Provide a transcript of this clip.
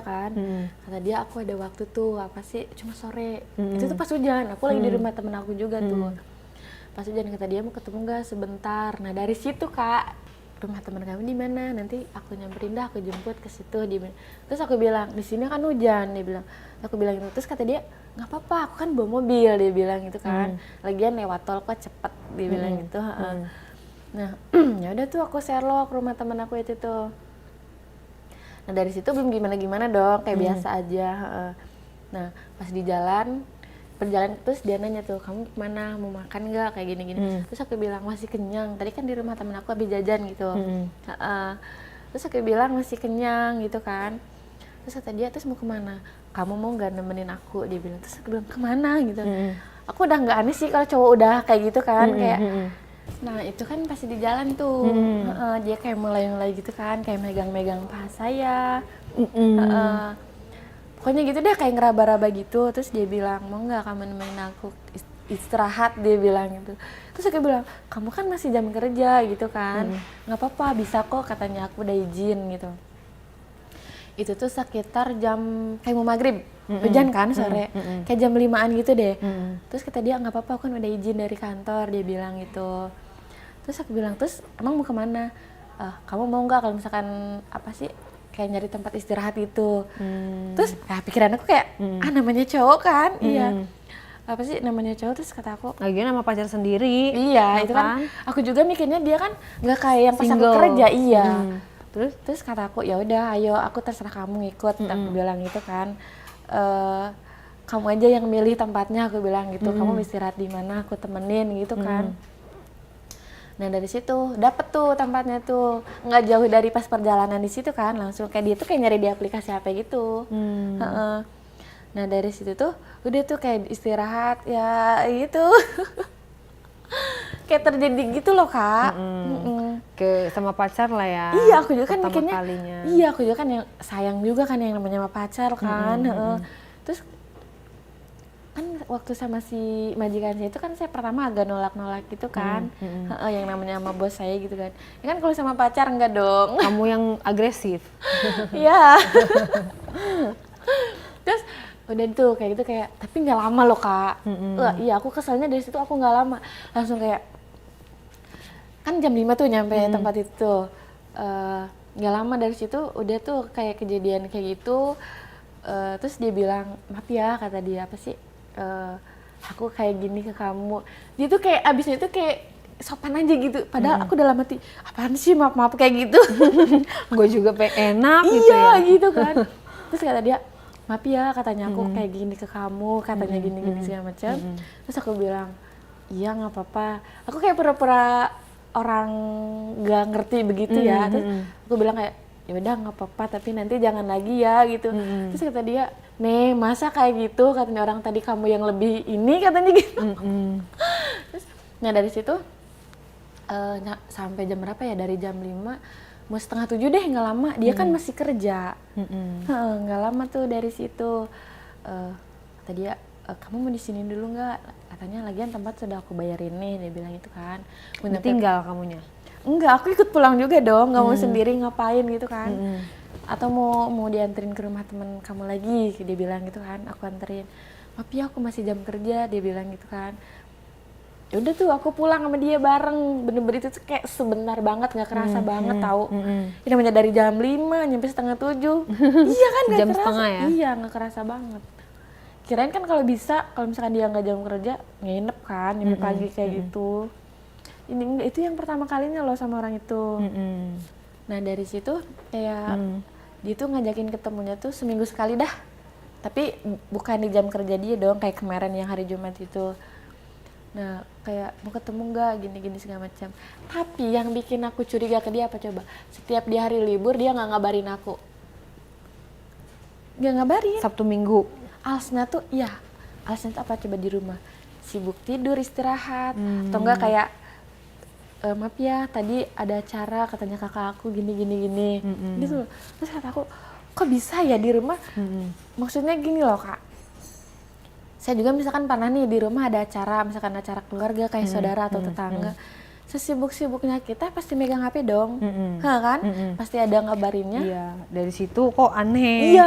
kan. Kata dia aku ada waktu tuh apa sih cuma sore. Itu tuh pas hujan, aku lagi di rumah temen aku juga tuh. Pas hujan kata dia mau ketemu nggak sebentar. Nah dari situ Kak, rumah teman kamu di mana? Nanti aku nyamperin dah, aku jemput ke situ. Terus aku bilang di sini kan hujan, dia bilang. Aku bilang gitu. Terus kata dia nggak apa-apa, aku kan bawa mobil, dia bilang gitu kan. Lagian lewat tol kok cepet, dia bilang gitu. Nah ya udah tuh aku Sherlock rumah teman aku itu tuh. Nah dari situ belum gimana-gimana dong, kayak biasa aja. Nah pas di jalan perjalanan terus dia nanya tuh, kamu kemana, mau makan nggak kayak gini-gini. Terus aku bilang masih kenyang, tadi kan di rumah temen aku habis jajan gitu. Terus aku bilang masih kenyang gitu kan. Terus kata dia, terus mau kemana, kamu mau nggak nemenin aku, dia bilang. Terus aku bilang kemana gitu. Aku udah nggak aneh sih kalau cowok udah kayak gitu kan, kayak nah itu kan pasti di jalan tuh. Dia kayak mulai gitu kan, kayak megang-megang paha saya. Pokoknya gitu deh, kayak ngeraba-raba gitu. Terus dia bilang, mau nggak kamu nemenin aku istirahat, dia bilang gitu. Terus aku bilang, kamu kan masih jam kerja gitu kan, nggak apa-apa, bisa kok katanya, aku udah izin gitu. Itu tuh sekitar jam kayak mau maghrib, hujan kan sore, kayak jam 5-an gitu deh. Terus kata dia, nggak apa-apa, aku kan udah izin dari kantor, dia bilang gitu. Terus aku bilang, terus emang mau kemana? Kamu mau nggak kalau misalkan apa sih, kayak nyari tempat istirahat gitu. Terus pikiran aku kayak namanya cowok kan, iya apa sih namanya cowok. Terus kata aku lagian sama pacar sendiri, iya itu kan aku juga mikirnya dia kan nggak kayak yang pas aku kerja. Iya. Terus kata aku ya udah ayo, aku terserah kamu ngikut. Aku bilang gitu kan, kamu aja yang milih tempatnya, aku bilang gitu. Kamu istirahat di mana aku temenin gitu kan. Nah dari situ dapet tuh tempatnya tuh, nggak jauh dari pas perjalanan di situ kan, langsung kayak dia tuh kayak nyari di aplikasi HP gitu. Nah dari situ tuh udah tuh kayak istirahat ya gitu. Kayak terjadi gitu loh Kak. Ke sama pacar lah ya. Iya aku juga kan mikirnya kalinya. Iya aku juga kan yang sayang juga kan yang namanya sama pacar kan. Terus kan waktu sama si majikan saya itu kan saya pertama agak nolak-nolak gitu kan. Yang namanya sama bos saya gitu kan. Ya kan kalau sama pacar enggak dong. Kamu yang agresif. Iya. Terus udah tuh kayak gitu, kayak tapi nggak lama loh Kak. Iya aku keselnya dari situ, aku nggak lama langsung kayak kan jam 5 tuh nyampe tempat itu. Nggak lama dari situ udah tuh kayak kejadian kayak gitu. Terus dia bilang, maaf ya, kata dia apa sih, aku kayak gini ke kamu. Dia tuh kayak abisnya tuh kayak sopan aja gitu, padahal aku dalam hati apaan sih maaf kayak gitu. Gue juga pengen enak gitu ya. Iya gitu kan. Terus kata dia, maaf ya katanya aku kayak gini ke kamu, katanya gini segala macam. Terus aku bilang, iya nggak apa-apa. Aku kayak pura-pura orang nggak ngerti begitu ya. Terus aku bilang kayak, ya udah nggak apa-apa, tapi nanti jangan lagi ya gitu. Terus kata dia, nih masa kayak gitu, katanya orang tadi kamu yang lebih ini, katanya gitu. Terus, nah dari situ sampai jam berapa ya, dari jam 5 mau setengah 7 deh, nggak lama. Dia kan masih kerja. Nggak lama tuh dari situ. Kata dia, kamu mau di sini dulu nggak? Katanya lagian tempat sudah aku bayarin nih, dia bilang itu kan. Tinggal kamunya? Enggak, aku ikut pulang juga dong, nggak mau sendiri ngapain gitu kan. Atau mau dianterin ke rumah teman kamu lagi, dia bilang gitu kan. Aku anterin. Maaf ya aku masih jam kerja, dia bilang gitu kan. Ya udah tuh aku pulang sama dia bareng, bener-bener itu tuh kayak sebentar banget, nggak kerasa banget tahu. Ini namanya dari jam 5 nyampe setengah 7. Iya kan nggak jam kerasa. Setengah ya? Iya nggak kerasa banget. Kirain kan kalau bisa, kalau misalkan dia nggak jam kerja, nginep kan, nyampe pagi kayak gitu. Ini itu yang pertama kalinya loh sama orang itu. Nah dari situ kayak dia tuh ngajakin ketemunya tuh seminggu sekali dah. Tapi bukan di jam kerja dia dong, kayak kemarin yang hari Jumat itu. Nah kayak mau ketemu nggak, gini-gini segala macam. Tapi yang bikin aku curiga ke dia apa coba? Setiap di hari libur dia nggak ngabarin aku. Nggak ngabarin. Sabtu Minggu. Alasnya tuh, iya. Alasnya tuh apa coba, di rumah sibuk tidur istirahat. Atau enggak kayak maaf ya tadi ada acara katanya kakak aku gini gitu. Terus kata aku, kok bisa ya di rumah? Maksudnya gini loh Kak, saya juga misalkan pernah nih di rumah ada acara, misalkan acara keluarga kayak saudara atau tetangga, sesibuk-sibuknya kita pasti megang HP dong, kan? Pasti ada ngabarinnya. Iya, dari situ kok aneh. Iya.